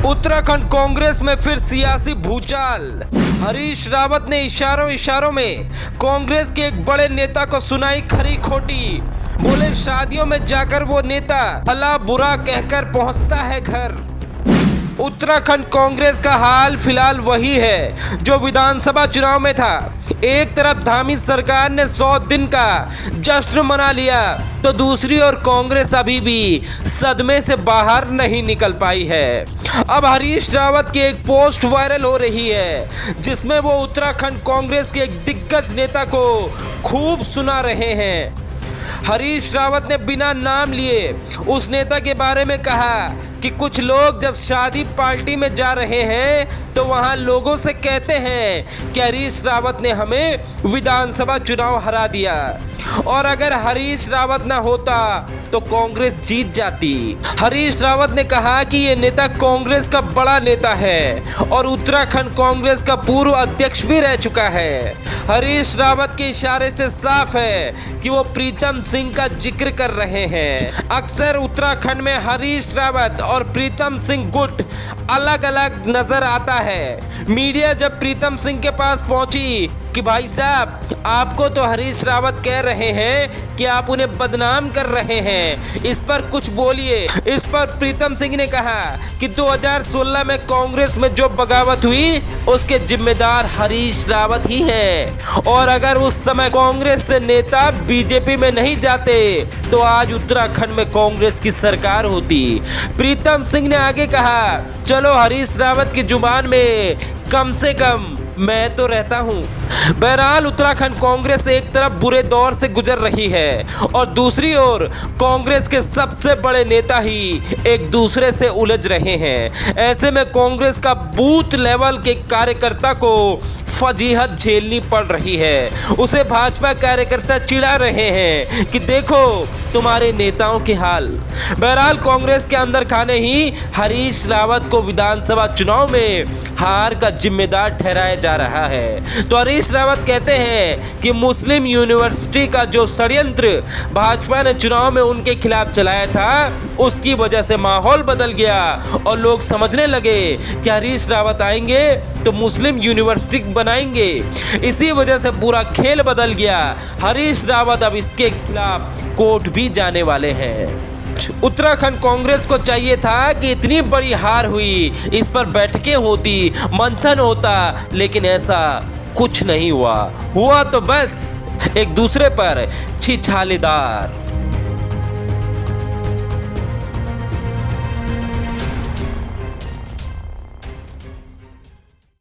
उत्तराखंड कांग्रेस में फिर सियासी भूचाल। हरीश रावत ने इशारों इशारों में कांग्रेस के एक बड़े नेता को सुनाई खरी खोटी। बोले शादियों में जाकर वो नेता भला बुरा कहकर पहुंचता है घर। उत्तराखंड कांग्रेस का हाल फिलहाल वही है जो विधानसभा चुनाव में था। एक तरफ धामी सरकार ने 100 दिन का जश्न मना लिया तो दूसरी ओर कांग्रेस अभी भी सदमे से बाहर नहीं निकल पाई है। अब हरीश रावत की एक पोस्ट वायरल हो रही है जिसमें वो उत्तराखंड कांग्रेस के एक दिग्गज नेता को खूब सुना रहे हैं। हरीश रावत ने बिना नाम लिए उस नेता के बारे में कहा कि कुछ लोग जब शादी पार्टी में जा रहे हैं तो वहां लोगों से कहते हैं कि हरीश रावत ने हमें विधानसभा चुनाव हरा दिया और अगर हरीश रावत ना होता तो कांग्रेस जीत जाती। हरीश रावत ने कहा कि ये नेता कांग्रेस का बड़ा नेता है और उत्तराखंड कांग्रेस का पूर्व अध्यक्ष भी रह चुका है। हरीश रावत के इशारे से साफ है कि वो प्रीतम सिंह का जिक्र कर रहे हैं। अक्सर उत्तराखंड में हरीश रावत और प्रीतम सिंह गुट अलग अलग नजर आता है। मीडिया जब प्रीतम सिंह के पास पहुंची कि भाई साहब आपको तो हरीश रावत कह रहे हैं कि आप उन्हें बदनाम कर रहे हैं, इस पर कुछ बोलिए। इस पर प्रीतम सिंह ने कहा कि 2016 में कांग्रेस में जो बगावत हुई उसके जिम्मेदार हरीश रावत ही हैं और अगर उस समय कांग्रेस से नेता बीजेपी में नहीं जाते तो आज उत्तराखंड में कांग्रेस की सरकार होती। प्रीतम सिंह ने आगे कहा चलो हरीश रावत की जुबान में कम से कम मैं तो रहता हूँ। बहरहाल उत्तराखंड कांग्रेस एक तरफ बुरे दौर से गुजर रही है और दूसरी ओर कांग्रेस के सबसे बड़े नेता ही एक दूसरे से उलझ रहे हैं। ऐसे में कांग्रेस का बूथ लेवल के कार्यकर्ता को फजीहत झेलनी पड़ रही है। उसे भाजपा कार्यकर्ता चिढ़ा रहे हैं कि देखो तुम्हारे नेताओं के हाल। बहरहाल कांग्रेस के अंदर खाने ही हरीश रावत को विधानसभा चुनाव में हार का जिम्मेदार ठहराया जा रहा है। तो हरीश रावत कहते हैं कि मुस्लिम यूनिवर्सिटी का जो षड्यंत्र भाजपा ने चुनाव में उनके खिलाफ चलाया था उसकी वजह से माहौल बदल गया और लोग समझने लगे कि हरीश रावत आएंगे तो मुस्लिम यूनिवर्सिटी बनाएंगे। इसी वजह से पूरा खेल बदल गया। हरीश रावत अब इसके खिलाफ कोर्ट भी जाने वाले हैं। उत्तराखंड कांग्रेस को चाहिए था कि इतनी बड़ी हार हुई इस पर बैठकें होती, मंथन होता, लेकिन ऐसा कुछ नहीं हुआ। हुआ तो बस एक दूसरे पर छिछालेदार।